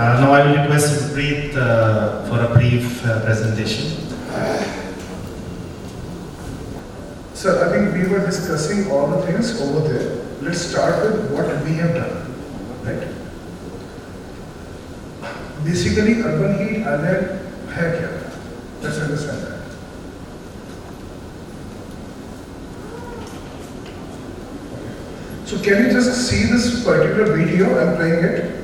Now I will request Preet for a brief presentation. Sir, I think we were discussing all the things over there. Let's start with what we have done, right? Basically, urban heat island है क्या? Let's understand that. So can you just see this particular video? I'm playing it.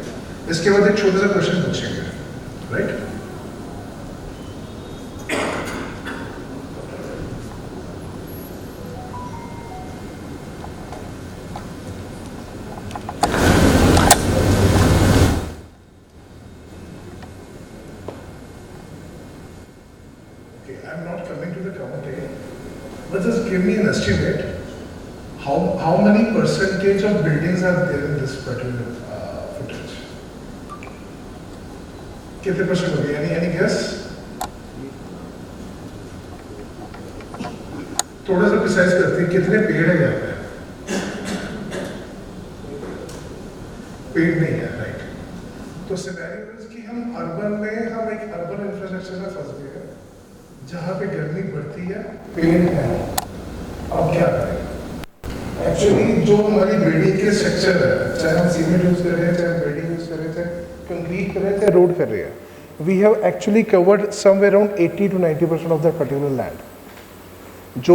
इसके बाद एक छोटा सा question पूछेंगे, right? Okay, I'm not coming to the commentary, but just give me an estimate. How many percentage of buildings are there in this particular footage? कितने percent हो गए? Any guess? थोड़ा सा प्रिसाइज करते हैं, कितने पेड़ है यहाँ पे? पेड़ नहीं है, राइट? तो सिनेरियो कि हम अर्बन में हम एक अर्बन इंफ्रास्ट्रक्चर में फंस गए हैं, जहाँ पे गर्मी बढ़ती है, पेड़ है। अब क्या करें? एक्चुअली जो हमारी बिल्डिंग के स्ट्रक्चर है, चाहे हम सीमेंट यूज कर रहे हैं, चाहे बिल्डिंग यूज कर रहे थे, कंक्रीट कर रहे थे, रोड कर रहे हैं, we have actually covered somewhere around 80 to 90% of that particular land. जो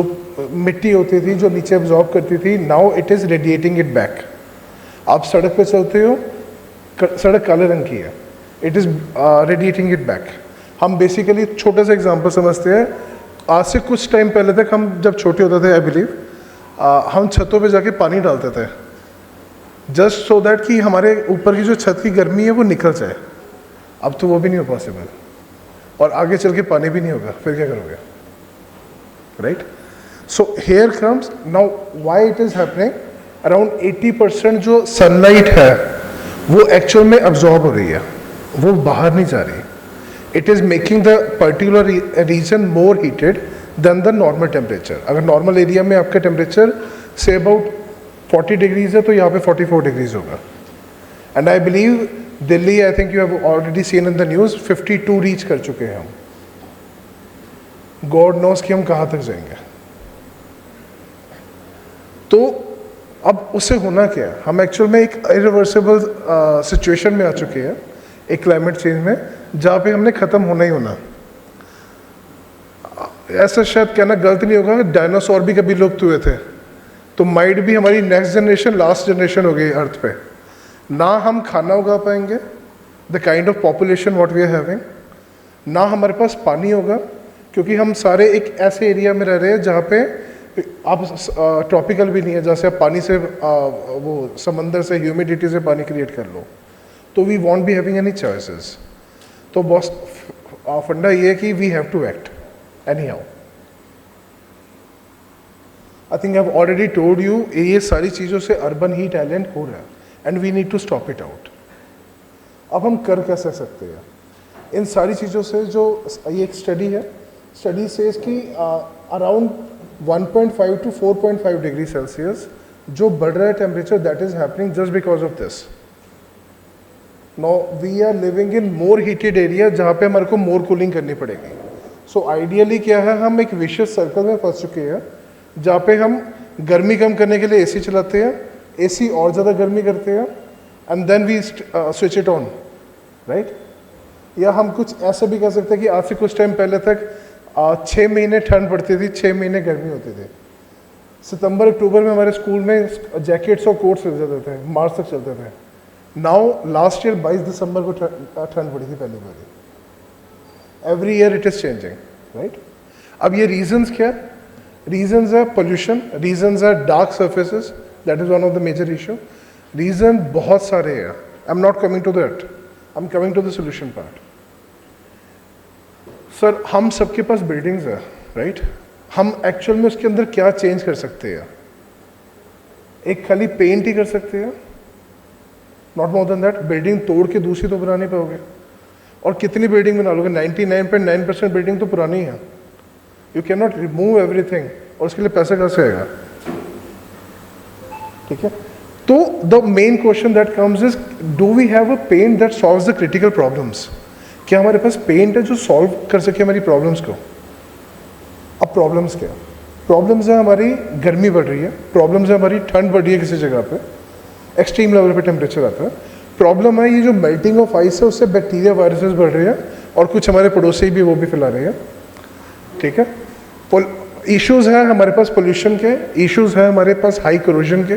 मिट्टी होती थी, जो नीचे एब्जॉर्ब करती थी, now it is radiating it back. आप सड़क पे चलते हो, सड़क काले रंग की है, it is radiating it back. हम बेसिकली छोटा सा एग्जांपल समझते हैं। आज से कुछ टाइम पहले तक हम जब छोटे होते थे, आई बिलीव हम छतों पे जाके पानी डालते थे, जस्ट सो दैट कि हमारे ऊपर की जो छत की गर्मी है वो निकल जाए। अब तो वो भी नहीं हो पॉसिबल, और आगे चल के पानी भी नहीं होगा, फिर क्या करोगे, right? So here comes now why it is happening. Around 80% जो सनलाइट है वो एक्चुअल में अब्जॉर्ब हो रही है, वो बाहर नहीं जा रही। It is making the particular region more heated than the normal temperature. अगर नॉर्मल एरिया में आपका टेम्परेचर से अबाउट 40 डिग्रीज है, तो यहाँ पे 44 डिग्रीज होगा। And I believe Delhi, I think you have already seen in the news, 52 reach कर चुके हैं हम। गॉड नोस कि हम कहाँ तक जाएंगे। तो अब उससे होना क्या है? हम एक्चुअल में एक इरिवर्सिबल सिचुएशन में आ चुके हैं, एक क्लाइमेट चेंज में, जहाँ पे हमने ख़त्म होना ही होना। ऐसा शायद कहना गलत नहीं होगा कि डायनासोर भी कभी लुप्त हुए थे, तो माइट भी हमारी नेक्स्ट जनरेशन लास्ट जनरेशन हो गई अर्थ पे। ना हम खाना उगा पाएंगे, the kind of population what we are having, ना हमारे पास पानी होगा, क्योंकि हम सारे एक ऐसे एरिया में रह रहे हैं जहाँ पे आप ट्रॉपिकल भी नहीं है, जैसे आप पानी से वो समंदर से ह्यूमिडिटी से पानी क्रिएट कर लो, तो we won't be having any choices. तो बॉस फंडा ये है कि we have to act anyhow. I think I've already told you, ये सारी चीज़ों से अर्बन हीट आइलैंड हो रहा है and we need to stop it out. अब हम कर कैसे सकते हैं इन सारी चीज़ों से? जो ये एक स्टडी है, स्टडी सेज कि अराउंड 1.5 to 4.5 डिग्री सेल्सियस जो बढ़ रहा है temperature, that is happening just because of this. Now we are living in more heated area, जहाँ पे हमारे को मोर कूलिंग करनी पड़ेगी। सो आइडियली क्या है, हम एक विशियस सर्कल में फंस चुके हैं, जहाँ पे हम गर्मी कम करने के लिए एसी चलाते हैं, एसी और ज़्यादा गर्मी करते हैं, and then we switch it on, right? या हम कुछ ऐसा भी कर सकते हैं कि आज से कुछ टाइम पहले तक 6 महीने ठंड पड़ती थी, 6 महीने गर्मी होती थी। सितंबर अक्टूबर में हमारे स्कूल में जैकेट्स और कोट्स लग जाते थे, मार्च तक चलते थे। नाउ लास्ट ईयर 22 दिसंबर को ठंड पड़ी थी पहली बार। Every year it is changing, right? अब ये रीजंस क्या? रीजंस है पोल्यूशन, रीजंस है dark surfaces, that is one of the major issue. Reason बहुत सारे हैं, I am not coming to that, I am coming to the solution part. Sir, हम सबके पास बिल्डिंग्स है, राइट? हम एक्चुअल में उसके अंदर क्या चेंज कर सकते हैं? एक खाली पेंट ही कर सकते हैं, not more than that. Building तोड़ के दूसरी तो बना नहीं पाओगे, और कितनी बिल्डिंग बना लोगे? 99.9% बिल्डिंग तो पुरानी है। You can not remove everything, और उसके लिए पैसा कहाँ से आएगा? ठीक है, तो the main question that comes is, do we have a paint that solves the critical problems? क्या हमारे पास पेंट है जो सॉल्व कर सके हमारी प्रॉब्लम्स को? अब प्रॉब्लम्स क्या? प्रॉब्लम्स है हमारी गर्मी बढ़ रही है, प्रॉब्लम्स है हमारी ठंड बढ़ रही है किसी जगह पे, एक्सट्रीम लेवल पे टेम्परेचर आता है, प्रॉब्लम है ये जो मेल्टिंग ऑफ आइस है उससे बैक्टीरिया वायरसेस बढ़ रहे हैं और कुछ हमारे पड़ोसी भी वो भी फैला रहे हैं, ठीक है। इश्यूज हैं हमारे पास पोल्यूशन के, इश्यूज हैं हमारे पास हाई करोजन के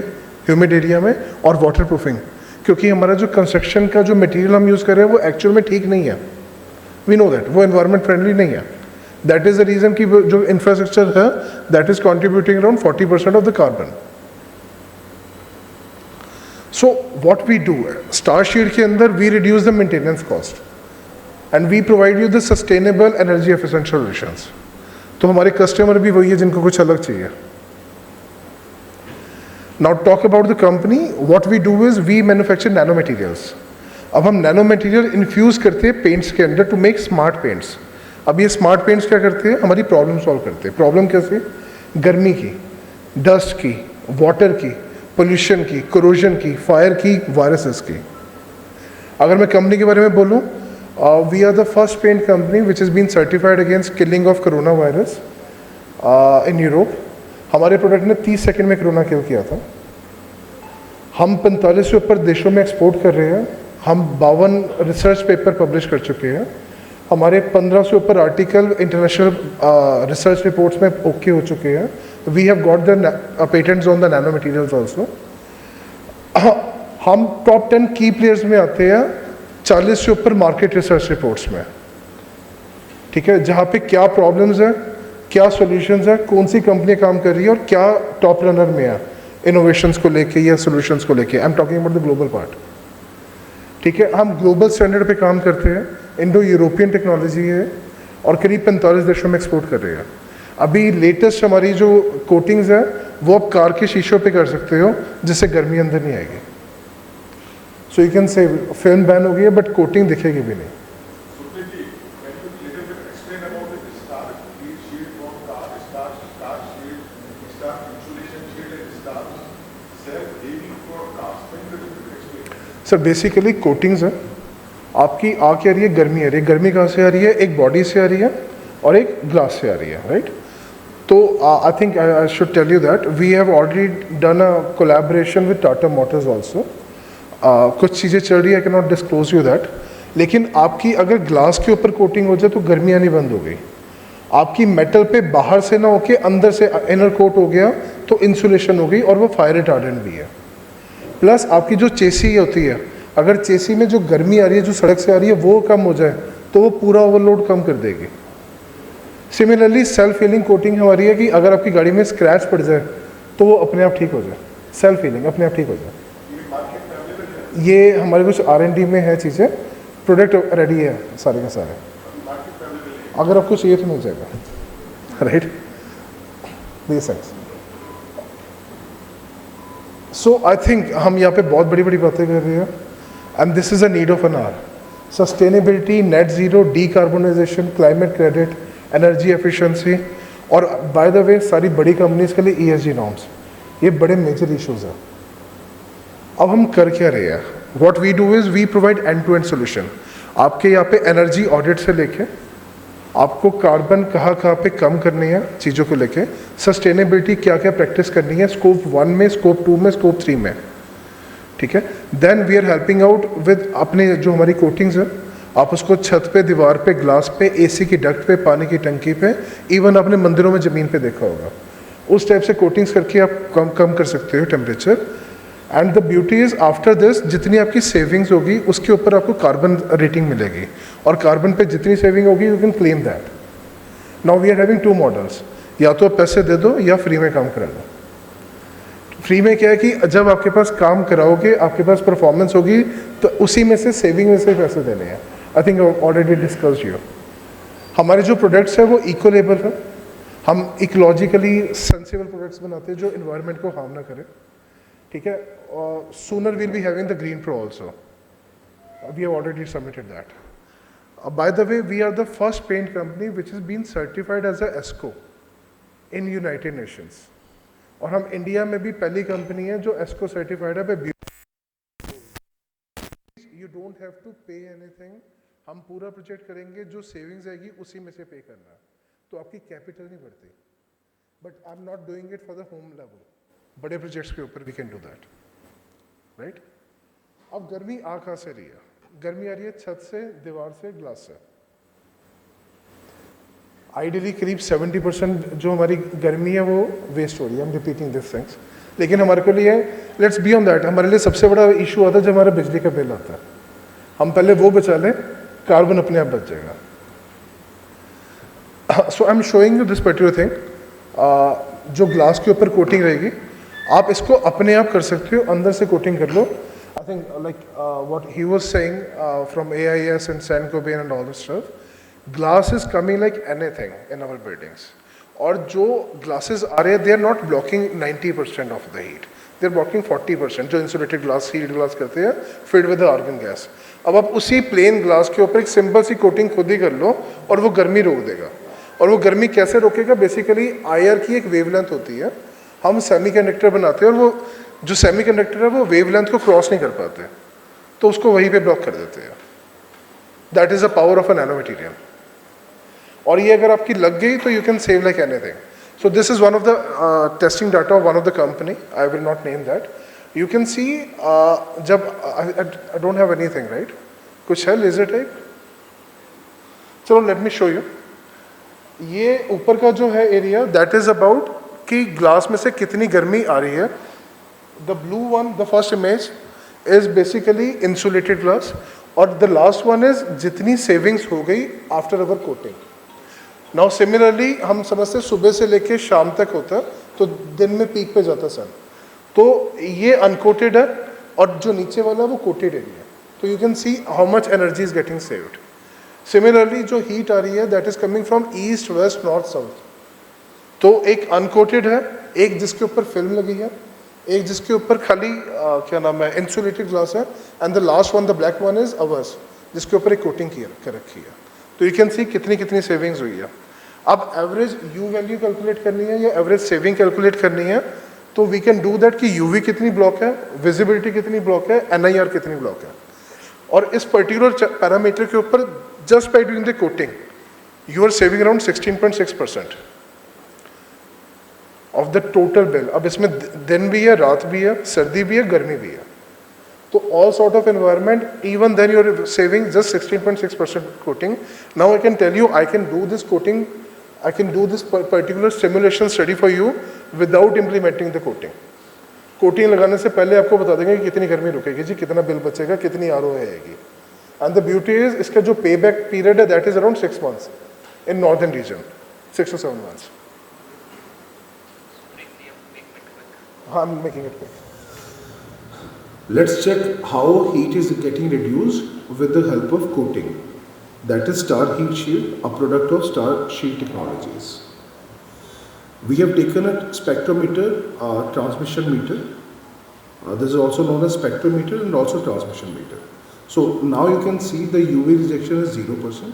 ह्यूमिड एरिया में, और वाटर प्रूफिंग, क्योंकि हमारा जो कंस्ट्रक्शन का जो मटेरियल हम यूज़ कर रहे हैं वो एक्चुअल में ठीक नहीं है, वी नो दैट, वो एनवायरमेंट फ्रेंडली नहीं है। दैट इज द रीजन कि जो इंफ्रास्ट्रक्चर है that is contributing around 40% of the carbon. So what we do, Starsheet के अंदर we reduce the maintenance cost and we provide you the sustainable energy efficient solutions. तो हमारे customer भी वही है जिनको कुछ अलग चाहिए। Now talk about the company, what we do is we manufacture nano materials. अब हम नैनो मटेरियल इन्फ्यूज करते हैं पेंट्स के अंदर टू मेक स्मार्ट पेंट्स। अब ये स्मार्ट पेंट्स क्या करते हैं, हमारी प्रॉब्लम सॉल्व करते हैं। प्रॉब्लम कैसे? गर्मी की, डस्ट की, वाटर की, पोल्यूशन की, कोरोजन की, फायर की, वायरसेस की। अगर मैं कंपनी के बारे में बोलूँ, we are the first paint company which is been certified against killing of corona virus in Europe. हमारे प्रोडक्ट ने 30 सेकेंड में कोरोना किल किया था। हम 45 से ऊपर देशों में एक्सपोर्ट कर रहे हैं। हम 52 रिसर्च पेपर पब्लिश कर चुके हैं। हमारे 15 से ऊपर आर्टिकल इंटरनेशनल रिसर्च रिपोर्ट्स में ओके हो चुके हैं। We have got the patents on the nano materials also. हम टॉप 10 की प्लेयर्स में आते हैं 40 से ऊपर मार्केट रिसर्च रिपोर्ट्स में, ठीक है, जहाँ पे क्या प्रॉब्लम्स हैं, क्या सॉल्यूशंस हैं, कौन सी कंपनी काम कर रही है और क्या टॉप रनर में है इनोवेशंस को लेके या सॉल्यूशंस को लेके। I am talking about the global part, ठीक है। हम ग्लोबल स्टैंडर्ड पे काम करते हैं, इंडो यूरोपियन टेक्नोलॉजी है और करीब 45 देशों में एक्सपोर्ट कर रहे हैं। अभी लेटेस्ट हमारी जो कोटिंग्स है वो आप कार के शीशों पे कर सकते हो जिससे गर्मी अंदर नहीं आएगी। So you can say film ban हो गई है बट कोटिंग दिखेगी भी नहीं। सर बेसिकली कोटिंग्स है, आपकी आ क्या रही है, गर्मी आ रही है। गर्मी कहाँ से आ रही है? एक बॉडी से आ रही है और एक ग्लास से आ रही है, राइट। तो I think I should tell you that we have already done a collaboration with Tata motors also. कुछ चीज़ें चल रही है, I can not disclose you that. लेकिन आपकी अगर ग्लास के ऊपर कोटिंग हो जाए तो गर्मी आनी बंद हो गई। आपकी मेटल पे बाहर से ना होके अंदर से इनर कोट हो गया तो इंसुलेशन हो गई और वो फायर रिटार्डेंट भी है। प्लस आपकी जो चेसी होती है, अगर चेसी में जो गर्मी आ रही है जो सड़क से आ रही है वो कम हो जाए तो वो पूरा ओवरलोड कम कर देगी। सिमिलरली सेल्फ हीलिंग कोटिंग हमारी है कि अगर आपकी गाड़ी में स्क्रैच पड़ जाए तो वो अपने आप ठीक हो जाए, सेल्फ हीलिंग अपने आप ठीक हो जाए। ये हमारे कुछ R&D में है चीज़ें, प्रोडक्ट रेडी है सारे के सारे, अगर आपको चाहिए तो मिल जाएगा, right. This things. So I think हम यहाँ पे बहुत बड़ी बड़ी बातें कर रहे हैं and this is a need of an hour. Sustainability, net zero, decarbonisation, climate credit, energy efficiency, और बाय द वे सारी बड़ी कंपनीज के लिए ESG नॉर्म्स, ये बड़े मेजर इश्यूज हैं। अब हम कर क्या रहे हैं? What we do is we provide end to end solution. आपके यहाँ पे एनर्जी ऑडिट से लेके आपको कार्बन कहाँ कहाँ पे कम करनी है चीज़ों को लेके, सस्टेनेबिलिटी क्या क्या प्रैक्टिस करनी है स्कोप 1 में, स्कोप 2 में, स्कोप 3 में, ठीक है। Then we are helping out with अपने जो हमारी कोटिंग्स है, आप उसको छत पे, दीवार पे, ग्लास पे, AC की डक्ट पे, पानी की टंकी पे, इवन आपने मंदिरों में ज़मीन पे देखा होगा, उस टाइप से कोटिंग्स करके आप कम कर सकते हो temperature. And the beauty is after this जितनी आपकी सेविंग्स होगी उसके ऊपर आपको कार्बन रेटिंग मिलेगी, और कार्बन पे जितनी सेविंग होगी you can claim that. Now we are having 2 models, या तो आप पैसे दे दो या फ्री में काम करा लो। फ्री में क्या है कि जब आपके पास काम कराओगे, आपके पास परफॉर्मेंस होगी, तो उसी में से सेविंग में से पैसे देने हैं। I think already discussed you. हमारे जो प्रोडक्ट्स हैं वो इको लेबल है, हम इकोलॉजिकली सेंसिबल प्रोडक्ट्स बनाते हैं जो इन्वायरमेंट को हार्म ना करें, ठीक है। Sooner will be having the green pro also, we have already submitted that. By the way, we are the first paint company which has been certified as a ESCO in United Nations. और हम India में भी पहली company है जो एस्को certified है पे। You don't have to pay anything, हम पूरा प्रोजेक्ट करेंगे, जो सेविंग्स आएगी उसी में से पे करना, तो आपकी कैपिटल नहीं बढ़ती। But I am not doing it for the home level, बड़े प्रोजेक्ट्स के ऊपर we can do that, right. अब गर्मी आ कहाँ से रही है? गर्मी आ रही है छत से, दीवार से, ग्लास से। आइडियली करीब 70% जो हमारी गर्मी है वो वेस्ट हो रही है। I am repeating this things, लेकिन हमारे को लिए लेट्स बी ऑन दैट, हमारे लिए सबसे बड़ा इशू आता है जब हमारा बिजली का बिल आता है। हम पहले वो बचा लें, कार्बन अपने आप बच जाएगा। So I am showing you this particular thing. जो ग्लास के ऊपर कोटिंग रहेगी, आप इसको अपने आप कर सकते हो, अंदर से कोटिंग कर लो। I think like what he was saying from AIS and Saint-Gobain and all this stuff, glass is coming like anything in our buildings. और जो ग्लासेस आ रहे हैं, they are not blocking 90% of the heat, they are blocking 40%। जो insulated glass, heat glass करते हैं filled with argon gas. अब आप उसी प्लेन ग्लास के ऊपर एक सिंपल सी कोटिंग खुद ही कर लो और वो गर्मी रोक देगा। और वो गर्मी कैसे रोकेगा? बेसिकली IR की एक वेवलेंथ होती है, हम सेमीकंडक्टर बनाते हैं और वो जो सेमीकंडक्टर है वो वेवलेंथ को क्रॉस नहीं कर पाते, तो उसको वहीं पे ब्लॉक कर देते हैं। That is the power of a nano material. और ये अगर आपकी लग गई तो you can save like anything. So this is one of the testing data of one of the company, I will not name that. You can see जब I don't have anything, right, कुछ है laser type. चलो let me show you. ये ऊपर का जो है area, that is about कि ग्लास में से कितनी गर्मी आ रही है। The blue one, the first image is basically insulated glass, और द लास्ट वन इज जितनी सेविंग्स हो गई आफ्टर अवर कोटिंग। नाउ सिमिलरली हम समझते सुबह से लेके शाम तक होता है, तो दिन में पीक पे जाता सन, तो ये अनकोटेड है और जो नीचे वाला वो कोटेड एरिया है। तो you can see how much energy is getting saved. Similarly जो हीट आ रही है, that is coming from east, west, north, south. तो एक अनकोटेड है, एक जिसके ऊपर फिल्म लगी है, एक जिसके ऊपर खाली क्या नाम है, इंसुलेटेड ग्लास है, and the last one, the black one, is ours, जिसके ऊपर एक कोटिंग कर रखी है। तो यू कैन सी कितनी कितनी सेविंग्स हुई है। अब एवरेज यू वैल्यू कैलकुलेट करनी है या एवरेज सेविंग कैलकुलेट करनी है, तो वी कैन डू दैट कि UV कितनी ब्लॉक है, विजिबिलिटी कितनी ब्लॉक है, NIR कितनी ब्लॉक है। और इस पर्टिकुलर पैरामीटर के ऊपर just by doing the coating you are saving around 16.6% of the total bill. अब इसमें दिन भी है, रात भी है, सर्दी भी है, गर्मी भी है, तो all sort of environment, even then you are saving just 16.6% coating. Now I can tell you, I can do this coating, I can do this particular simulation study for you without implementing the coating. Coating लगाने से पहले आपको बता देंगे कि कितनी गर्मी रुकेगी जी, कितना बिल बचेगा, कितनी RO आएगी। एंड द ब्यूटी इज, इसका जो पे बैक पीरियड है, that is around 6 months in northern region, 6 to 7 months. हाँ, I'm making it quick. Let's check how heat is getting reduced with the help of coating. That is Star Heat Shield, a product of Star Shield Technologies. We have taken a spectrometer, transmission meter. This is also known as spectrometer and also transmission meter. So now you can see the UV rejection is 0%.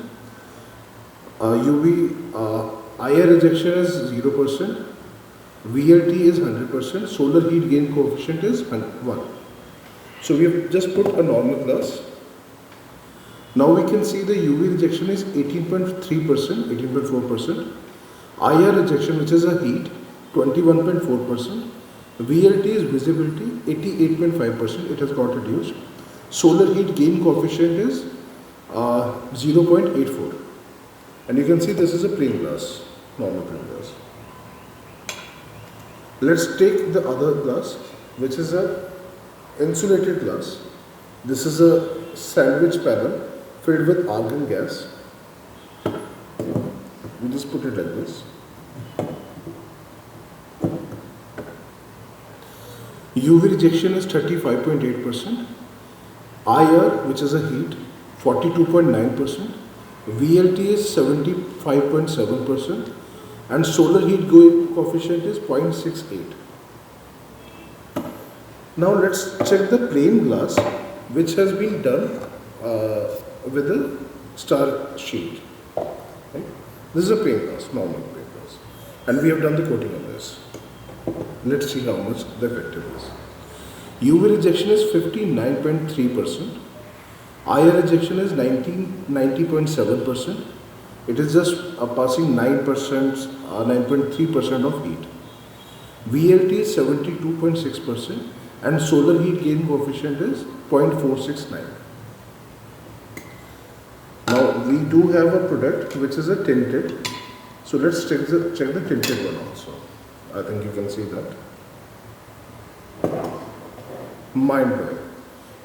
IR rejection is 0%. VLT is 100%. Solar heat gain coefficient is 1. So we have just put a normal glass. Now we can see the UV rejection is 18.3%, 18.4%. IR rejection, which is a heat, 21.4%. VLT is visibility, 88.5%. It has got reduced. Solar heat gain coefficient is 0.84. And you can see this is a plain glass, normal plain glass. Let's take the other glass, which is a insulated glass. This is a sandwich panel filled with argon gas. We just put it like this. UV rejection is 35.8%. IR, which is a heat, 42.9%. VLT is 75.7%. And solar heat gain coefficient is 0.68. Now let's check the plain glass, which has been done with a Star Shield. Right? This is a plain glass, normal plain glass, and we have done the coating on this. Let's see how much the effective is. UV rejection is 59.3%. IR rejection is 90.7%. It is just passing 9%, 9.3% of heat. VLT is 72.6% and solar heat gain coefficient is 0.469. Now we do have a product which is a tinted. So let's check the tinted one also. I think you can see that. Mind blowing.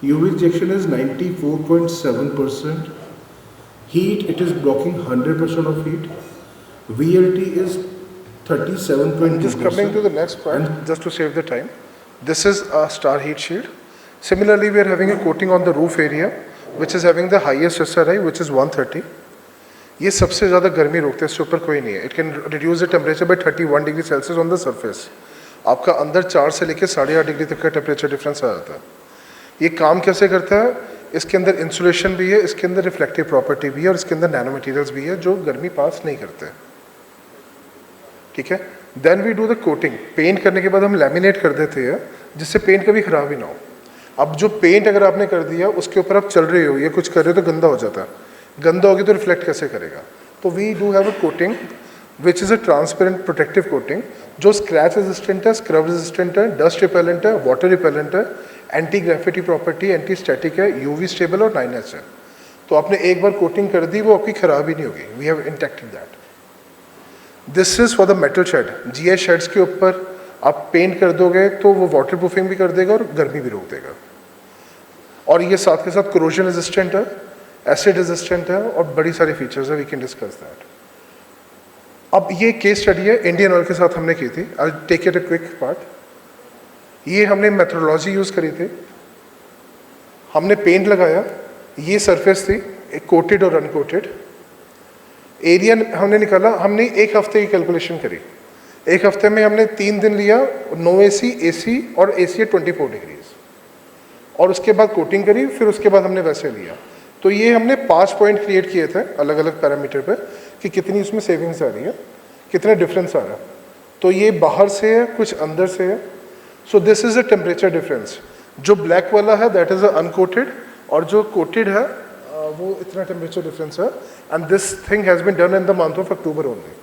UV rejection is 94.7%. Heat, it is blocking 100% of heat. VLT is 37.2%. Just coming to the next part, And- just to save the time. This is a star heat shield. Similarly, we are having a coating on the roof area, which is having the highest SRI, which is 130. ये सबसे ज़्यादा गर्मी रोकते हैं, इससे ऊपर कोई नहीं है. It can reduce the temperature by 31 degree Celsius on the surface. आपका अंदर 4 से लेकर 8.5 डिग्री तक का टेम्परेचर डिफरेंस आ जाता है. ये काम कैसे करता है? इसके अंदर इंसुलेशन भी है, इसके अंदर रिफ्लेक्टिव प्रॉपर्टी भी है और इसके अंदर नैनो मटेरियल्स भी है जो गर्मी पास नहीं करते. ठीक है. Then we do the coating. Paint करने के बाद हम लैमिनेट कर देते हैं जिससे पेंट कभी खराब ही ना हो. अब जो पेंट अगर आपने कर दिया उसके ऊपर आप चल रहे हो या कुछ कर रहे हो तो गंदा हो जाता है. गंदा होगी तो रिफ्लेक्ट कैसे करेगा? तो we do have a coating which is a transparent protective coating जो स्क्रैच रेजिस्टेंट है, स्क्रब रेजिस्टेंट है, डस्ट रिपेलेंट है, वाटर रिपेलेंट है, anti gravity property, anti static है, यूवी स्टेबल और 9H है. तो आपने एक बार कोटिंग कर दी वो आपकी खराब ही नहीं होगी. We have intacted that. This is for the metal shed. GI sheds के ऊपर आप पेंट कर दोगे तो वो वाटर प्रूफिंग भी कर देगा और गर्मी भी रोक देगा. और ये साथ के साथ कोरोजन रेजिस्टेंट है, एसिड रेजिस्टेंट है और बड़ी सारी फीचर्स है. We can discuss that. अब ये केस स्टडी है इंडियन ऑयल के साथ हमने की थी. I take it a quick part. ये हमने मेथोडोलॉजी यूज़ करी थी. हमने पेंट लगाया, ये सरफेस थी एक कोटेड और अनकोटेड. एरिया हमने निकाला. हमने एक हफ्ते की कैलकुलेशन करी. एक हफ्ते में हमने 3 दिन लिया, नो AC, AC और AC है 24 डिग्रीज और उसके बाद कोटिंग करी. फिर उसके बाद हमने वैसे लिया. तो ये हमने 5 पॉइंट क्रिएट किए थे अलग अलग पैरामीटर पे कि कितनी उसमें सेविंग्स आ रही है, कितना डिफरेंस आ रहा है. तो ये बाहर से है, कुछ अंदर से है. So this is a temperature difference. जो ब्लैक वाला है दैट इज़ अ अनकोटेड और जो कोटेड है वो इतना टेम्परेचर डिफरेंस है. And this thing has been done in the month of October only.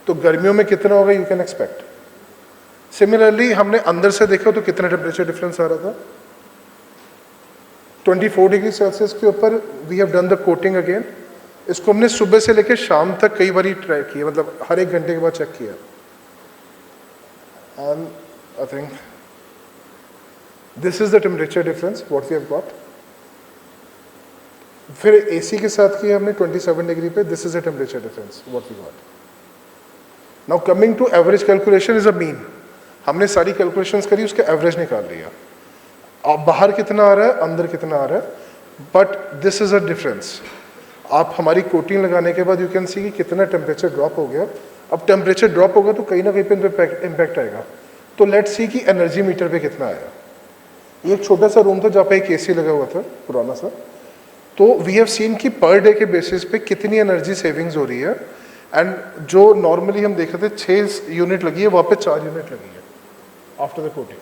तो गर्मियों में कितना होगा यू कैन एक्सपेक्ट. सिमिलरली हमने अंदर से देखा तो कितना टेम्परेचर डिफरेंस आ रहा था. 24 डिग्री सेल्सियस के ऊपर we have done the coating again. इसको हमने सुबह से लेकर शाम तक कई बार ट्राई किया, मतलब हर एक घंटे के बाद चेक किया. And I think this is the temperature difference what we have got. फिर AC के साथ किया हमने 27 डिग्री पे. This is the temperature difference what we got. Now coming to average calculation is a mean. हमने सारी कैलकुलेशंस करी, उसका एवरेज निकाल लिया. अब बाहर कितना आ रहा है, अंदर कितना आ रहा है. But this is a difference. आप हमारी कोटिंग लगाने के बाद यू कैन सी कि कितना टेम्परेचर ड्रॉप हो गया. अब टेम्परेचर ड्रॉप होगा तो कहीं ना कहीं पे इम्पैक्ट आएगा. तो लेट्स सी कि एनर्जी मीटर पे कितना आया. ये एक छोटा सा रूम था जहाँ पे एक AC लगा हुआ था पुराना सा. तो वी हैव सीन कि पर डे के बेसिस पे कितनी एनर्जी सेविंग्स हो रही है. एंड जो नॉर्मली हम देखे थे 6 यूनिट लगी है, वहाँ पे 4 यूनिट लगी है after the coating.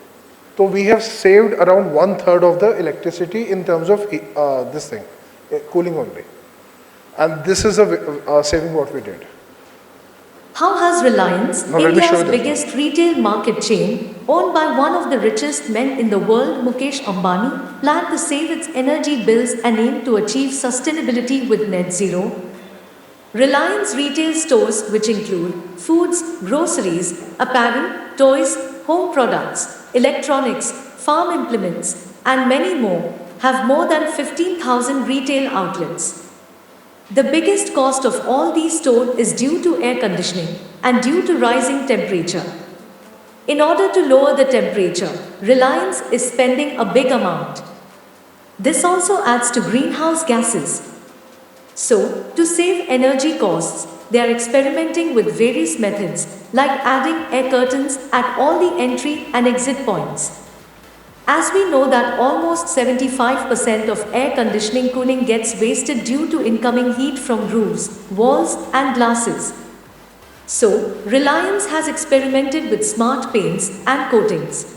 So we have saved around 1/3 of the electricity in terms of this thing, cooling only. And this is a saving what we did. How has Reliance, Now let me show India's you this biggest retail market chain, owned by one of the richest men in the world, Mukesh Ambani, planned to save its energy bills and aim to achieve sustainability with net zero? Reliance retail stores, which include foods, groceries, apparel, toys, home products, electronics, farm implements, and many more, have more than 15,000 retail outlets. The biggest cost of all these stores is due to air conditioning and due to rising temperature. In order to lower the temperature, Reliance is spending a big amount. This also adds to greenhouse gases. So, to save energy costs, they are experimenting with various methods like adding air curtains at all the entry and exit points. As we know that almost 75% of air conditioning cooling gets wasted due to incoming heat from roofs, walls and glasses. So, Reliance has experimented with smart paints and coatings.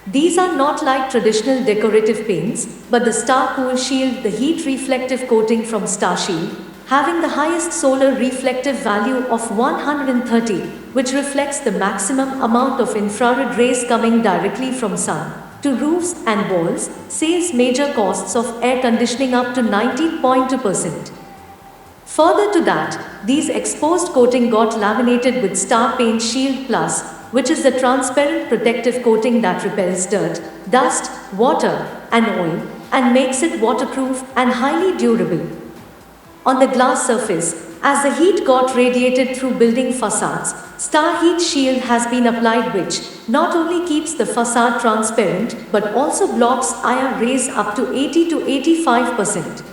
These are not like traditional decorative paints, but the Star Cool Shield, the heat reflective coating from Star Shield, having the highest solar reflective value of 130, which reflects the maximum amount of infrared rays coming directly from sun to roofs and walls, saves major costs of air conditioning up to 19.2%. Further to that, these exposed coating got laminated with Star Paint Shield Plus, which is the transparent protective coating that repels dirt, dust, water, and oil, and makes it waterproof and highly durable. On the glass surface, as the heat got radiated through building facades, Star Heat Shield has been applied, which not only keeps the facade transparent but also blocks IR rays up to 80 to 85%.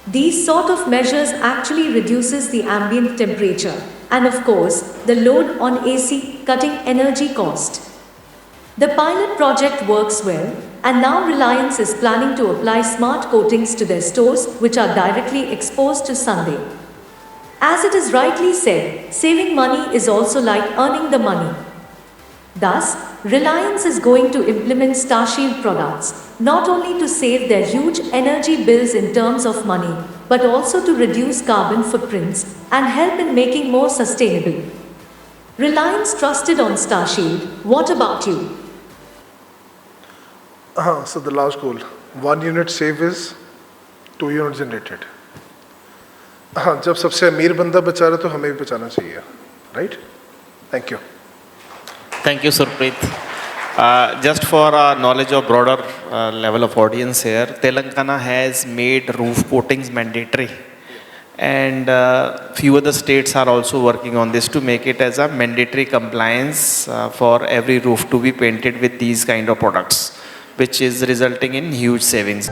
These sort of measures actually reduces the ambient temperature and of course the load on AC, cutting energy cost. The pilot project works well, and now Reliance is planning to apply smart coatings to their stores which are directly exposed to sunday. As it is rightly said, saving money is also like earning the money. Thus, Reliance is going to implement StarShield products, not only to save their huge energy bills in terms of money, but also to reduce carbon footprints and help in making more sustainable. Reliance trusted on StarShield. What about you? So the last goal, 1 unit save is 2 units generated. जब सबसे अमीर बंदा बचा रहा तो हमें भी बचाना चाहिए, right? Thank you. Thank you, Surpreet. Just for knowledge of broader level of audience here, Telangana has made roof coatings mandatory, and few other states are also working on this to make it as a mandatory compliance for every roof to be painted with these kind of products, which is resulting in huge savings.